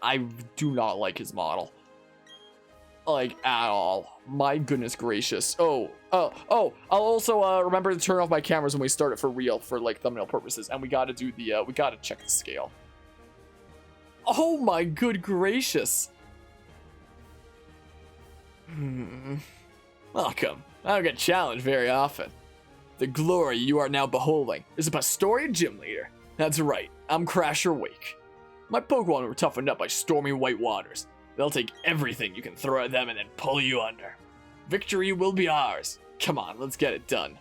I do not like his model. Like, at all. My goodness gracious. I'll also remember to turn off my cameras when we start it for real, for like thumbnail purposes. And we gotta do the, we gotta check the scale. Oh my good gracious. Welcome. I don't get challenged very often. The glory you are now beholding is a Pastorian gym leader. That's right, I'm Crasher Wake. My Pokemon were toughened up by stormy white waters. They'll take everything you can throw at them and then pull you under. Victory will be ours. Come on, let's get it done.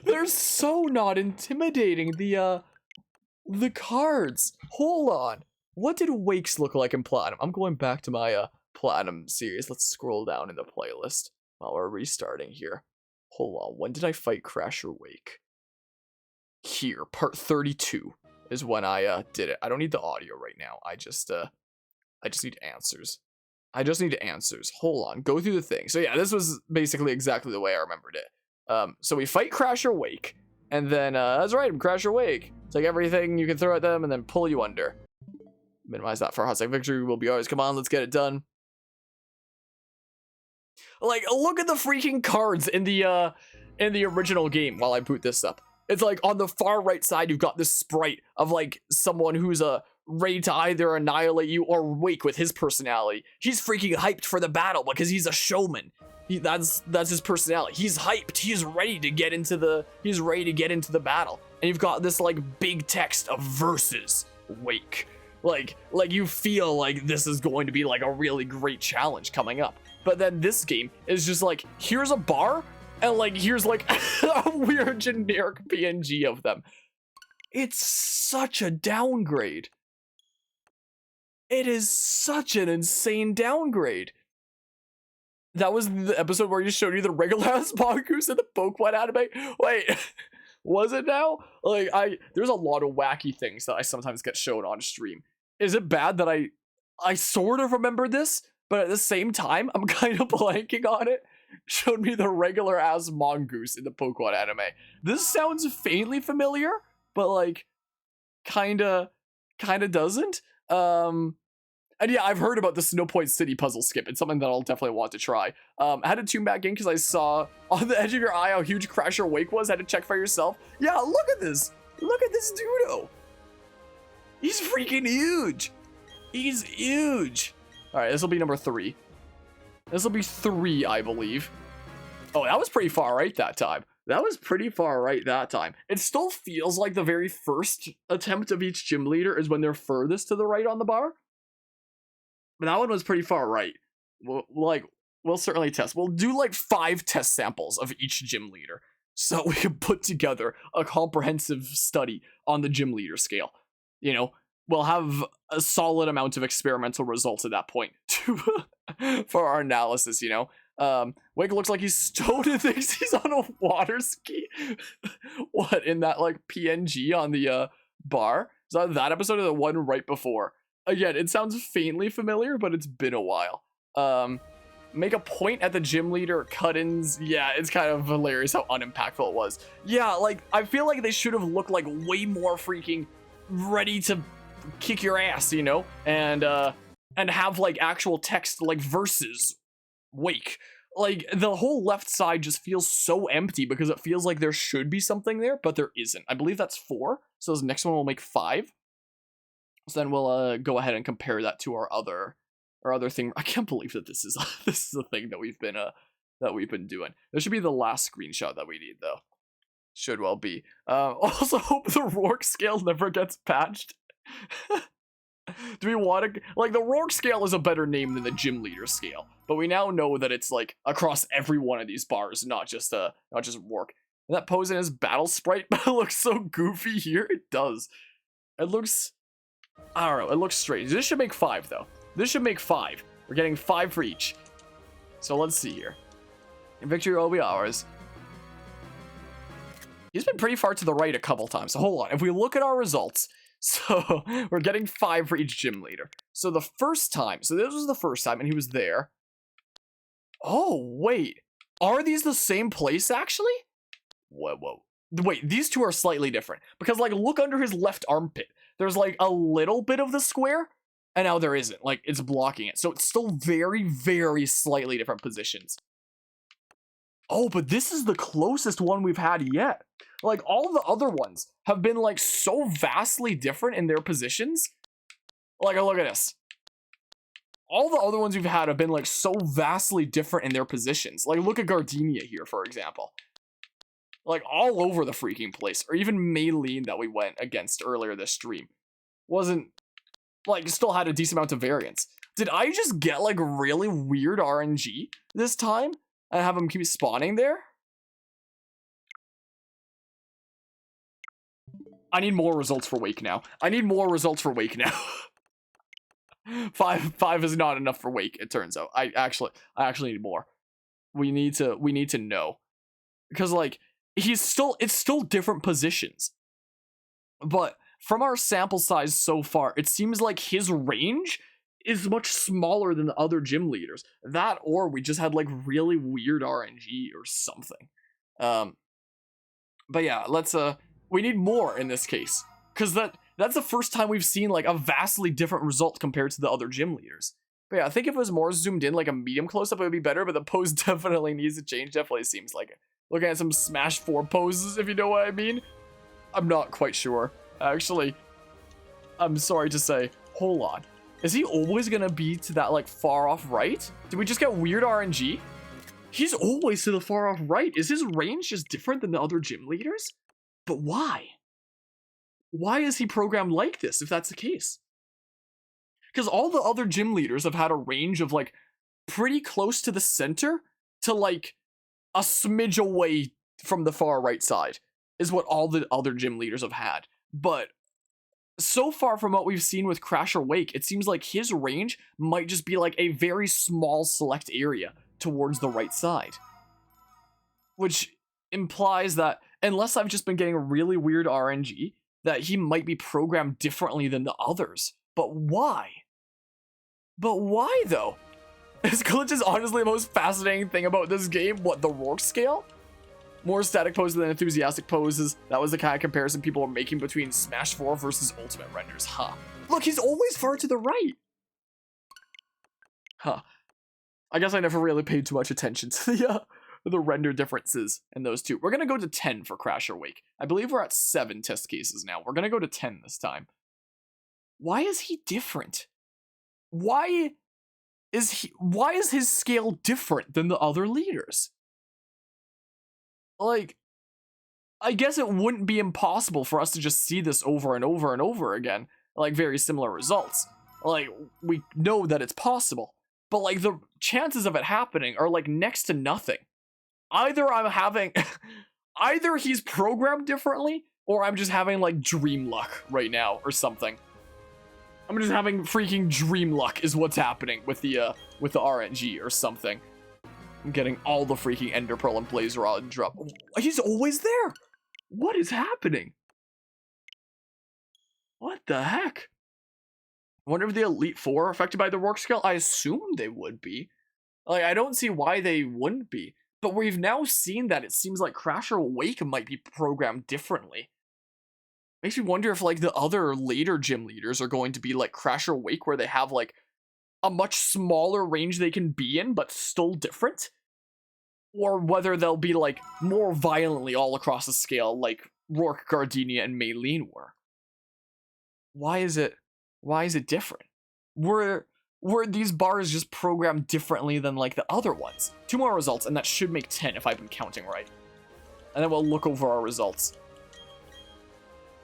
They're so not intimidating, the cards. Hold on. What did Wakes look like in Platinum? I'm going back to my Platinum series. Let's scroll down in the playlist while we're restarting here. Hold on. When did I fight Crasher Wake? Here, part 32 is when I did it. I don't need the audio right now. I just need answers. I just need answers. Hold on. Go through the thing. So yeah, this was basically exactly the way I remembered it. So we fight Crasher Wake, and then that's right, I'm Crasher Wake. Take everything you can throw at them and then pull you under. Minimize that for a hot second. Victory will be ours. Come on, let's get it done. Like, look at the freaking cards in the original game while I boot this up. It's like on the far right side, you've got this sprite of like someone who's ready to either annihilate you or Wake with his personality. He's freaking hyped for the battle because he's a showman. That's his personality. He's hyped. He's ready to get into the battle. And you've got this like big text of versus Wake. Like you feel like this is going to be like a really great challenge coming up. But then this game is just like, here's a bar, and like here's like a weird generic PNG of them. It's such a downgrade. It is such an insane downgrade. That was the episode where you showed you the regular ass mongoose in the Pokemon anime. Wait, was it now? Like there's a lot of wacky things that I sometimes get shown on stream. Is it bad that I sort of remember this, but at the same time I'm kind of blanking on it? Showed me the regular ass mongoose in the Pokemon anime. This sounds faintly familiar, but like kinda doesn't. And yeah, I've heard about the Snow Point City puzzle skip. It's something that I'll definitely want to try. I had to tune back in because I saw on the edge of your eye how huge Crasher Wake was. Had to check for yourself. Yeah, look at this. Look at this dudo. He's freaking huge. He's huge. All right, this will be number 3. This will be 3, I believe. Oh, that was pretty far right that time. That was pretty far right that time. It still feels like the very first attempt of each gym leader is when they're furthest to the right on the bar. But that one was pretty far right. We'll certainly test. We'll do like 5 test samples of each gym leader so we can put together a comprehensive study on the gym leader scale. You know, we'll have a solid amount of experimental results at that point for our analysis, you know. Wake looks like he's stoned and thinks he's on a water ski. What, in that like PNG on the bar? Is that episode or the one right before? Again, it sounds faintly familiar, but it's been a while. Make a point at the gym leader cut-ins. Yeah, it's kind of hilarious how unimpactful it was. Yeah, like, I feel like they should have looked like way more freaking ready to kick your ass, you know? And have like actual text like versus Wake. Like, the whole left side just feels so empty because it feels like there should be something there, but there isn't. I believe that's 4, so this next one will make 5. So then we'll go ahead and compare that to our other thing. I can't believe that this is a thing that we've been doing. This should be the last screenshot that we need though. Should well be. Also hope the Rourke scale never gets patched. Do we want to like the Rourke scale is a better name than the gym leader scale, but we now know that it's like across every one of these bars, not just Rourke. And that pose in his battle sprite looks so goofy here. It does. It looks. I don't know, it looks strange. This should make 5, though. This should make 5. We're getting 5 for each. So let's see here. Victory will be ours. He's been pretty far to the right a couple times. So hold on. If we look at our results, so we're getting 5 for each gym leader. So the first time, so this was the first time, and he was there. Oh, wait. Are these the same place, actually? Whoa. Wait, these two are slightly different. Because, like, look under his left armpit. There's, like, a little bit of the square, and now there isn't. Like, it's blocking it. So it's still very, very slightly different positions. Oh, but this is the closest one we've had yet. Like, all the other ones have been, like, so vastly different in their positions. Like, look at this. All the other ones we've had have been, like, so vastly different in their positions. Like, look at Gardenia here, for example. Like, all over the freaking place. Or even Maylene that we went against earlier this stream. Wasn't, like, still had a decent amount of variance. Did I just get, like, really weird RNG this time? And have them keep spawning there? I need more results for Wake now. I need more results for Wake now. Five is not enough for Wake, it turns out. I actually need more. We need to know. Because, like, it's still different positions. But from our sample size so far, it seems like his range is much smaller than the other gym leaders. That, or we just had, like, really weird RNG or something. But yeah, we need more in this case. Because that's the first time we've seen, like, a vastly different result compared to the other gym leaders. But yeah, I think if it was more zoomed in, like a medium close-up, it would be better, but the pose definitely needs to change. Definitely seems like it. Looking at some Smash 4 poses, if you know what I mean. I'm not quite sure. Actually, I'm sorry to say, hold on. Is he always gonna be to that, like, far off right? Did we just get weird RNG? He's always to the far off right. Is his range just different than the other gym leaders? But why? Why is he programmed like this, if that's the case? Because all the other gym leaders have had a range of, like, pretty close to the center to, like, a smidge away from the far right side, is what all the other gym leaders have had. But so far from what we've seen with Crasher Wake, it seems like his range might just be like a very small select area towards the right side. Which implies that, unless I've just been getting really weird RNG, that he might be programmed differently than the others. But why? But why, though? This glitch is honestly the most fascinating thing about this game. What, the Rourke scale? More static poses than enthusiastic poses. That was the kind of comparison people were making between Smash 4 versus Ultimate renders. Huh. Look, he's always far to the right. Huh. I guess I never really paid too much attention to the render differences in those two. We're going to go to 10 for Crasher Wake. I believe we're at 7 test cases now. We're going to go to 10 this time. Why is he different? Why is his scale different than the other leaders? Like, I guess it wouldn't be impossible for us to just see this over and over and over again, like very similar results. Like, we know that it's possible, but like the chances of it happening are like next to nothing. Either either he's programmed differently, or I'm just having like dream luck right now or something. I'm just having freaking dream luck is what's happening with the RNG or something. I'm getting all the freaking Ender Pearl and Blaze Rod drop. He's always there. What is happening? What the heck? I wonder if the Elite Four are affected by the Rourke scale. I assume they would be. Like, I don't see why they wouldn't be. But we've now seen that it seems like Crasher Wake might be programmed differently. Makes me wonder if, like, the other later gym leaders are going to be like Crasher Wake, where they have, like, a much smaller range they can be in, but still different. Or whether they'll be, like, more violently all across the scale, like Rourke, Gardenia, and Maylene were. Why is it different? Were these bars just programmed differently than, like, the other ones? 2 more results, and that should make 10 if I've been counting right. And then we'll look over our results.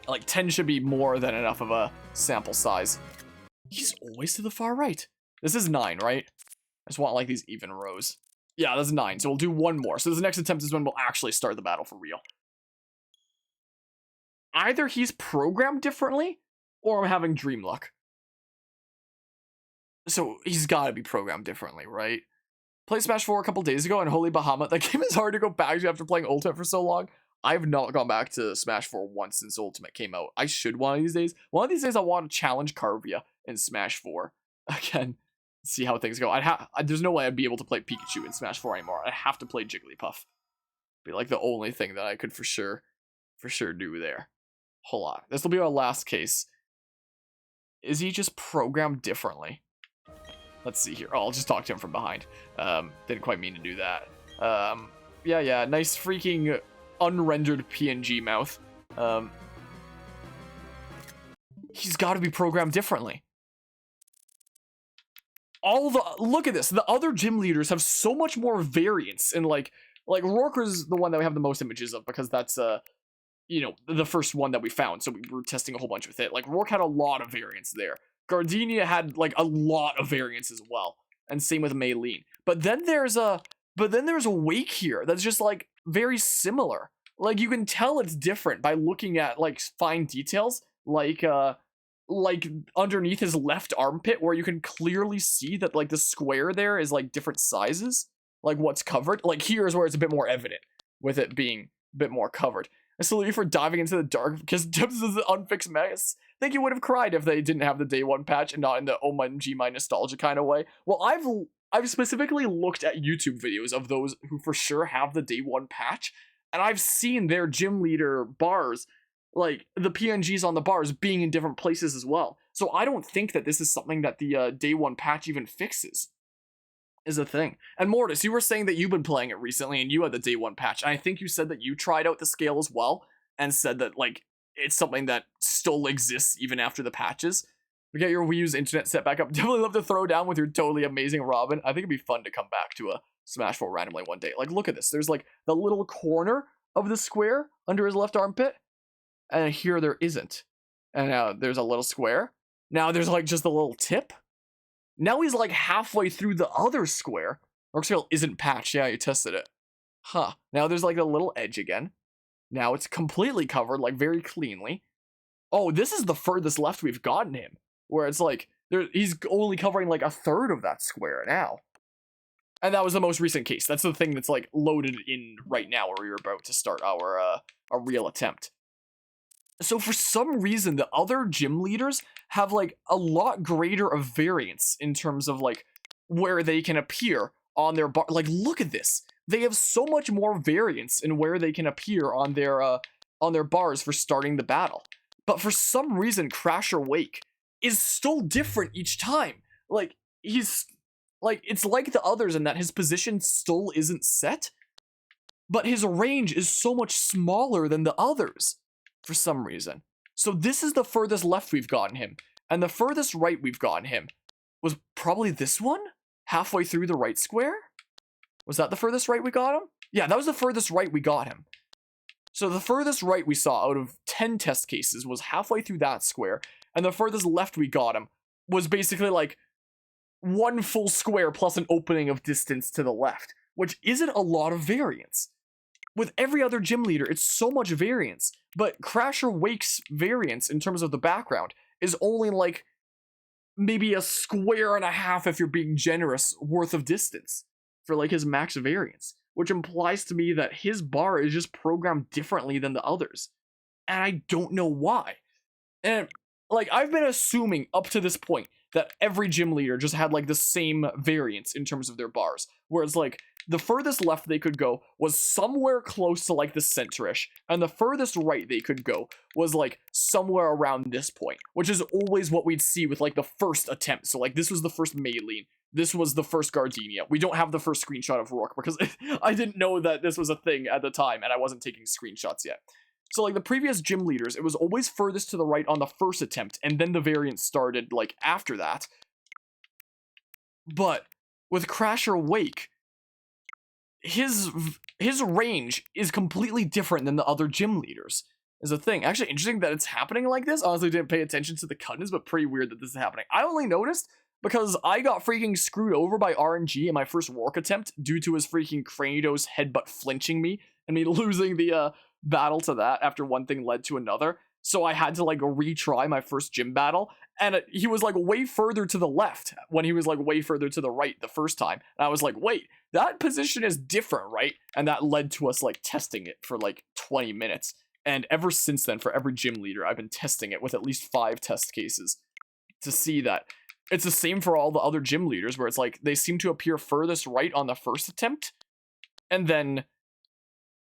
Like, 10 should be more than enough of a sample size. He's always to the far right. This is 9, right? I just want, like, these even rows. Yeah, that's 9, so we'll do 1 more. So this next attempt is when we'll actually start the battle for real. Either he's programmed differently, or I'm having dream luck. So he's gotta be programmed differently, right? Played Smash 4 a couple days ago, and holy Bahamut, that game is hard to go back to after playing Ultimate for so long. I've not gone back to Smash 4 once since Ultimate came out. I should one of these days. One of these days I want to challenge Carvia in Smash 4. Again, see how things go. There's no way I'd be able to play Pikachu in Smash 4 anymore. I'd have to play Jigglypuff. Be like the only thing that I could for sure for sure do there. Hold on. This will be our last case. Is he just programmed differently? Let's see here. Oh, I'll just talk to him from behind. Didn't quite mean to do that. Yeah. Nice freaking unrendered PNG mouth. He's got to be programmed differently. Look at this. The other gym leaders have so much more variance in like Rourke is the one that we have the most images of because that's the first one that we found. So we were testing a whole bunch with it. Like Rourke had a lot of variance there. Gardenia had like a lot of variance as well. And same with Maylene. But then there's a Wake here that's just like very similar. Like you can tell it's different by looking at like fine details like underneath his left armpit where you can clearly see that like the square there is like different sizes, like what's covered. Like here is where it's a bit more evident with it being a bit more covered. I salute you for diving into the dark because Dibs is an unfixed mess. I think you would have cried if they didn't have the day one patch and not in the OMG my nostalgia kind of way. Well, I've specifically looked at YouTube videos of those who for sure have the day one patch, and I've seen their gym leader bars, like the PNGs on the bars being in different places as well. So I don't think that this is something that the day one patch even fixes. Is a thing. And Mortis, you were saying that you've been playing it recently and you had the day one patch. And I think you said that you tried out the scale as well and said that like it's something that still exists even after the patches. We get your Wii U's internet set back up. Definitely love to throw down with your totally amazing Robin. I think it'd be fun to come back to a Smash 4 randomly one day. Like look at this. There's like the little corner of the square under his left armpit. And here there isn't. And now there's a little square. Now there's like just a little tip. Now he's like halfway through the other square. Rourke scale isn't patched. Yeah, you tested it. Huh. Now there's like a little edge again. Now it's completely covered, like very cleanly. Oh, this is the furthest left we've gotten him. Where it's like, he's only covering like a third of that square now. And that was the most recent case. That's the thing that's like loaded in right now where we were about to start our real attempt. So for some reason, the other gym leaders have like a lot greater of variance in terms of like where they can appear on their bar. Like, look at this. They have so much more variance in where they can appear on their bars for starting the battle. But for some reason, Crasher Wake is still different each time. Like, he's like, it's like the others in that his position still isn't set, but his range is so much smaller than the others. For some reason. So this is the furthest left we've gotten him. And the furthest right we've gotten him was probably this one? Halfway through the right square? Was that the furthest right we got him? Yeah, that was the furthest right we got him. So the furthest right we saw out of 10 test cases was halfway through that square. And the furthest left we got him was basically like one full square plus an opening of distance to the left. Which isn't a lot of variance. With every other gym leader, it's so much variance. But Crasher Wake's variance in terms of the background is only like maybe a square and a half if you're being generous worth of distance for like his max variance, which implies to me that his bar is just programmed differently than the others. And I don't know why. And like I've been assuming up to this point that every gym leader just had like the same variance in terms of their bars, whereas like the furthest left they could go was somewhere close to like the center-ish, and the furthest right they could go was like somewhere around this point, which is always what we'd see with like the first attempt. So like this was the first Maylene, this was the first Gardenia. We don't have the first screenshot of Rourke because I didn't know that this was a thing at the time and I wasn't taking screenshots yet. So like the previous gym leaders, it was always furthest to the right on the first attempt, and then the variance started like after that. But with Crasher Wake, his range is completely different than the other gym leaders is a thing. Actually, interesting that it's happening like this. Honestly, didn't pay attention to the cuttings, but pretty weird that this is happening. I only noticed because I got freaking screwed over by RNG in my first Rourke attempt due to his freaking Kratos headbutt flinching me and me losing the battle to that after one thing led to another. So I had to like retry my first gym battle, and he was like way further to the left when he was like way further to the right the first time. And I was like, wait, that position is different, right? And that led to us like testing it for like 20 minutes. And ever since then, for every gym leader, I've been testing it with at least 5 test cases to see that it's the same for all the other gym leaders, where it's like they seem to appear furthest right on the first attempt, and then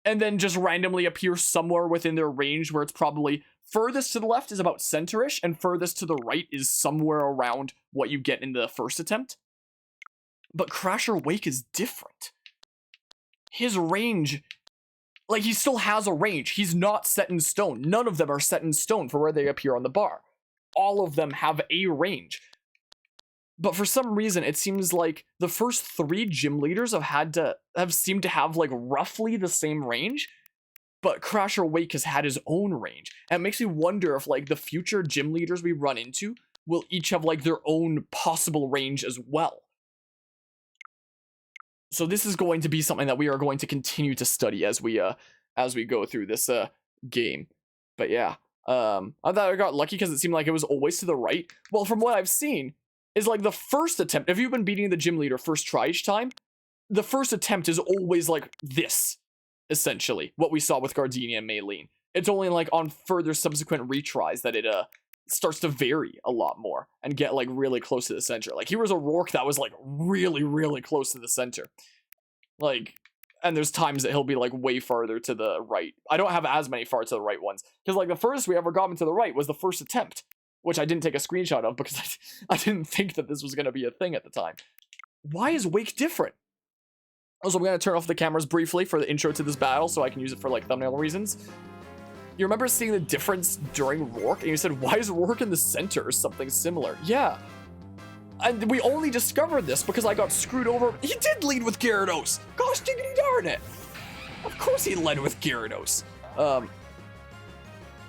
and then just randomly appear somewhere within their range where it's probably furthest to the left is about center-ish, and furthest to the right is somewhere around what you get in the first attempt. But Crasher Wake is different. His range, like, he still has a range. He's not set in stone. None of them are set in stone for where they appear on the bar. All of them have a range. But for some reason, it seems like the first 3 gym leaders have seemed to have like roughly the same range, but Crasher Wake has had his own range. And it makes me wonder if like the future gym leaders we run into will each have like their own possible range as well. So this is going to be something that we are going to continue to study as we go through this game. But yeah, I thought I got lucky because it seemed like it was always to the right. Well, from what I've seen, is like the first attempt, if you've been beating the gym leader first try each time, the first attempt is always like this, essentially, what we saw with Gardenia and Maylene. It's only like on further subsequent retries that it starts to vary a lot more and get like really close to the center. Like here was a Rourke that was like really, really close to the center. Like, and there's times that he'll be like way farther to the right. I don't have as many far to the right ones. Because like the furthest we ever got him to the right was the first attempt, which I didn't take a screenshot of because I didn't think that this was going to be a thing at the time. Why is Wake different? Also, I'm going to turn off the cameras briefly for the intro to this battle so I can use it for like thumbnail reasons. You remember seeing the difference during Rourke? And you said, why is Rourke in the center or something similar? Yeah. And we only discovered this because I got screwed over. He did lead with Gyarados. Gosh, diggity darn it. Of course he led with Gyarados. Oh,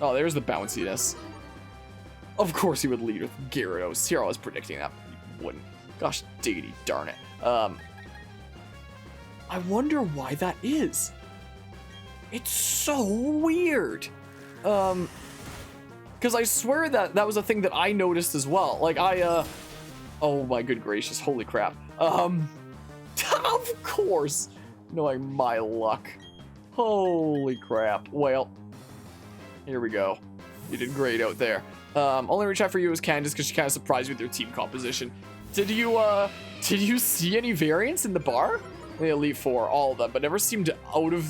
there's the bounciness. Of course he would lead with Gyarados. Here I was predicting that. He wouldn't. Gosh, diggity darn it. I wonder why that is. It's so weird. Because I swear that was a thing that I noticed as well. Like oh my good gracious, holy crap. Of course. Knowing my luck. Holy crap. Well, here we go. You did great out there. Only reach out for you was Candace because she kind of surprised me with your team composition. Did you see any variants in the bar? The Elite Four, all of them, but never seemed out of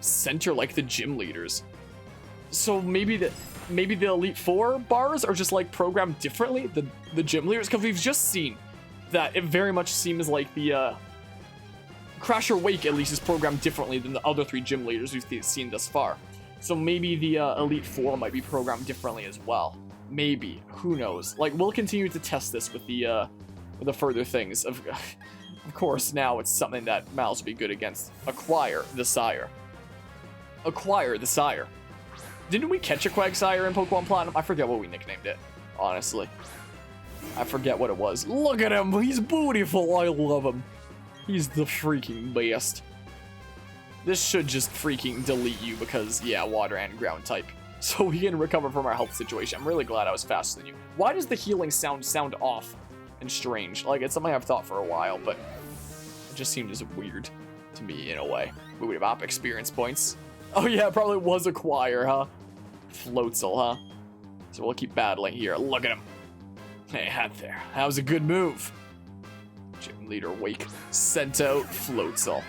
center like the gym leaders. So maybe the Elite Four bars are just like programmed differently than the gym leaders, because we've just seen that it very much seems like the Crasher Wake at least is programmed differently than the other 3 gym leaders we've seen thus far. So maybe the Elite Four might be programmed differently as well. Maybe, who knows? Like we'll continue to test this with the further things. Of course, now it's something that Mal's will be good against. Acquire the Sire. Acquire the Sire. Didn't we catch a Quagsire in Pokemon Platinum? I forget what we nicknamed it, honestly. I forget what it was. Look at him, he's beautiful, I love him. He's the freaking best. This should just freaking delete you because, yeah, water and ground type. So we can recover from our health situation. I'm really glad I was faster than you. Why does the healing sound off and strange? Like, it's something I've thought for a while, but it just seemed just weird to me in a way. We would have op experience points. Oh yeah, it probably was Acquire, huh? Floatzel, huh? So we'll keep battling here. Look at him. Hey, hat there. That was a good move. Gym leader Wake sent out Floatzel.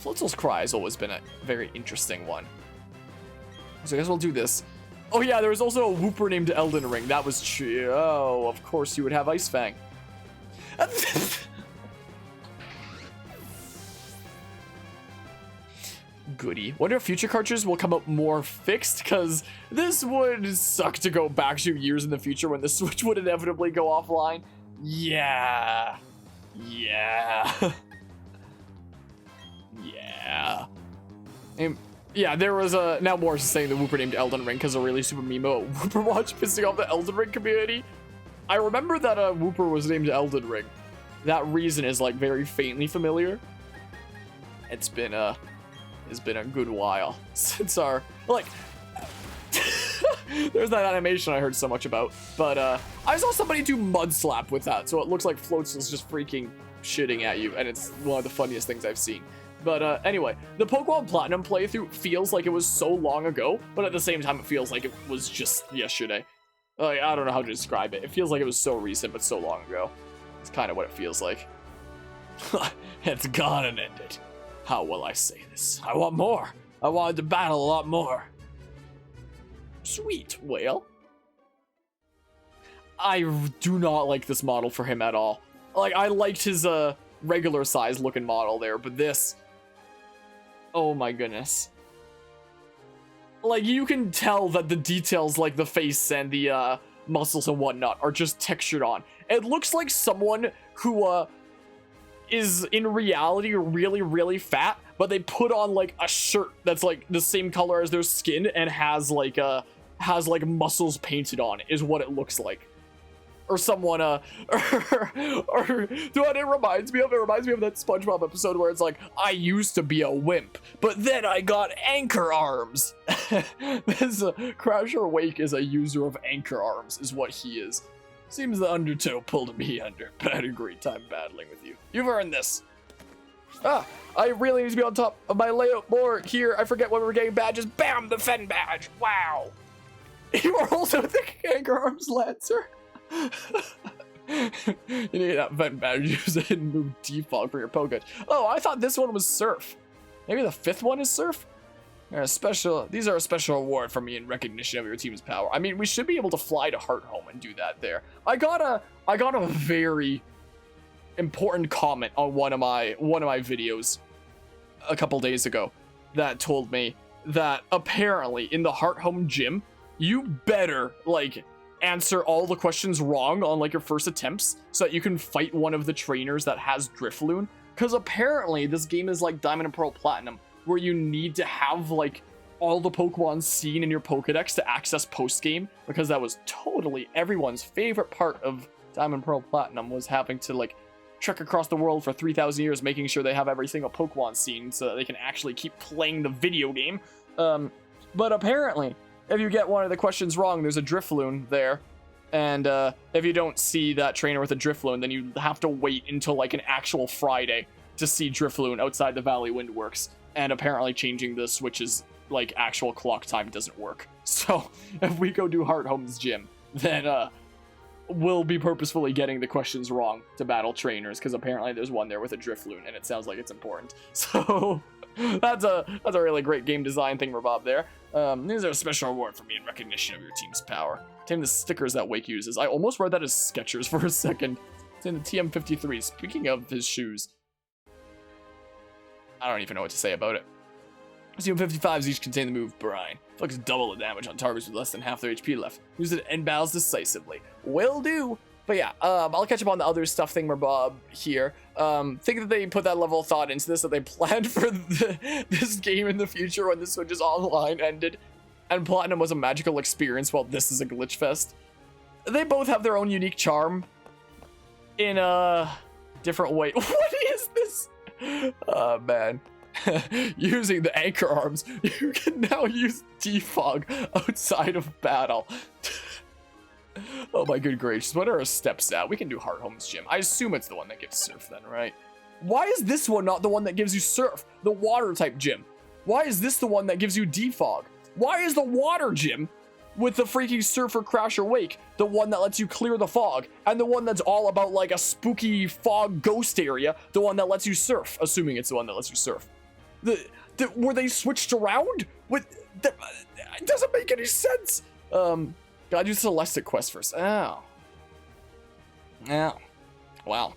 Floatzel's cry has always been a very interesting one. So I guess we'll do this. Oh yeah, there was also a Wooper named Elden Ring. That was true. Oh, of course you would have Ice Fang. Goody. Wonder if future cartridges will come up more fixed, because this would suck to go back 2 years in the future when the Switch would inevitably go offline. Yeah. Yeah. Yeah. Yeah, there was a... Now Morris is saying the Wooper named Elden Ring because of really super Mimo at Wooper Watch pissing off the Elden Ring community. I remember that Wooper was named Elden Ring. That reason is like very faintly familiar. It's been a good while since our... Like... There's that animation I heard so much about. But I saw somebody do Mud Slap with that, so it looks like Floatzel's just freaking shitting at you, and it's one of the funniest things I've seen. But anyway, the Pokemon Platinum playthrough feels like it was so long ago, but at the same time it feels like it was just yesterday. Like, I don't know how to describe it. It feels like it was so recent, but so long ago. It's kind of what it feels like. It's gone and ended. How will I say this? I want more. I wanted to battle a lot more. Sweet, whale. I do not like this model for him at all. Like, I liked his regular size looking model there, but this... Oh my goodness. Like, you can tell that the details, like the face and the muscles and whatnot, are just textured on. It looks like someone who is in reality really, really fat, but they put on like a shirt that's like the same color as their skin and has like muscles painted on, is what it looks like. Or someone or what it reminds me of that SpongeBob episode where it's like, I used to be a wimp, but then I got anchor arms. This Crasher Wake is a user of anchor arms, is what he is. Seems the Undertow pulled me under, but I had a great time battling with you. You've earned this. I really need to be on top of my layout more here. I forget when we were getting badges. Bam, the Fen badge. Wow. You are also the anchor arms Lancer. You need that vent badge. Use it and move default for your Pokédex. Oh, I thought this one was Surf. Maybe the 5th one is Surf? These are a special award for me in recognition of your team's power. I mean, we should be able to fly to Hearthome and do that there. I got a very important comment on one of my videos a couple days ago that told me that apparently in the Hearthome gym, you better like answer all the questions wrong on like your first attempts so that you can fight one of the trainers that has Drifloon. Because apparently this game is like Diamond and Pearl Platinum, where you need to have like all the Pokemon seen in your Pokedex to access post-game, because that was totally everyone's favorite part of Diamond and Pearl Platinum, was having to like trek across the world for 3,000 years making sure they have every single Pokemon seen so that they can actually keep playing the video game. But apparently, if you get one of the questions wrong, there's a Drifloon there. And if you don't see that trainer with a Drifloon, then you have to wait until like an actual Friday to see Drifloon outside the Valley Windworks. And apparently changing the switches like actual clock time doesn't work. So if we go do Hearthome's gym, then we'll be purposefully getting the questions wrong to battle trainers, because apparently there's one there with a Drifloon and it sounds like it's important. So that's a really great game design thing, Bob there. These are a special award for me in recognition of your team's power. Tame the stickers that Wake uses. I almost read that as Skechers for a second. It's in the TM53. Speaking of his shoes, I don't even know what to say about it. TM55s each contain the move Brine. Inflicts double the damage on targets with less than half their HP left. Use it in battles decisively. Will do. But yeah, I'll catch up on the other stuff thingamabob here. Think that they put that level of thought into this, that they planned for this game in the future when the Switch's online ended, and Platinum was a magical experience while this is a glitch fest. They both have their own unique charm in a different way. What is this? Oh, man. Using the anchor arms, you can now use defog outside of battle. Oh my good gracious, what are our steps at? We can do Hearthome's gym. I assume it's the one that gives Surf then, right? Why is this one not the one that gives you Surf? The water type gym. Why is this the one that gives you defog? Why is the water gym with the freaking Surfer Crasher Wake the one that lets you clear the fog, and the one that's all about like a spooky fog ghost area the one that lets you surf? Assuming it's the one that lets you surf. Were they switched around? It doesn't make any sense. Gotta do Celestic Quest first. Oh. Wow.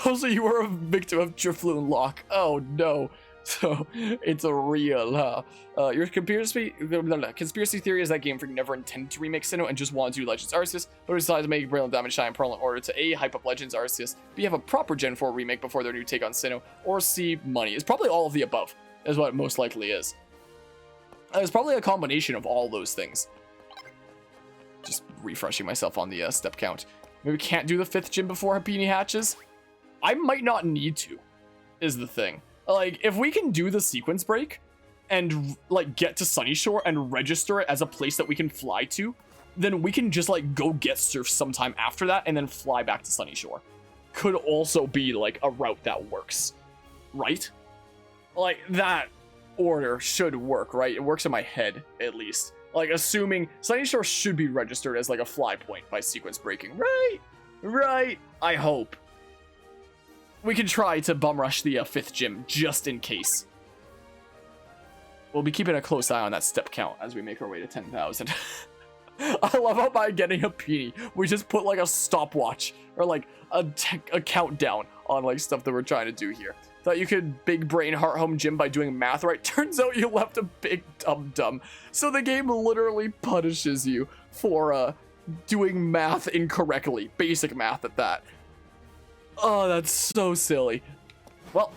Also, you were a victim of Drifloon Lock. Oh no. So it's a real, your conspiracy theory is that Game Freak never intended to remake Sinnoh and just wanted to do Legends Arceus, but decided to make Brilliant Diamond Shine Pearl in order to A, hype up Legends Arceus, B, have a proper Gen 4 remake before their new take on Sinnoh, or C, money. It's probably all of the above, is what it most likely is. It's probably a combination of all those things. Just refreshing myself on the step count. Maybe we can't do the 5th gym before Happini hatches? I might not need to, is the thing. Like, if we can do the sequence break and like get to Sunnyshore and register it as a place that we can fly to, then we can just like go get Surf sometime after that and then fly back to Sunnyshore. Could also be like a route that works, right? Like, that order should work, right? It works in my head, at least. Like, assuming Sunnyshore should be registered as like a fly point by sequence breaking, right? Right, I hope. we can try to bum rush the 5th gym just in case. We'll be keeping a close eye on that step count as we make our way to 10,000. I love how by getting a peenie, we just put like a stopwatch or like a countdown on like stuff that we're trying to do here. Thought you could big brain heart home gym by doing math right. Turns out you left a big dum-dum. So the game literally punishes you for doing math incorrectly. Basic math at that. Oh, that's so silly. Well,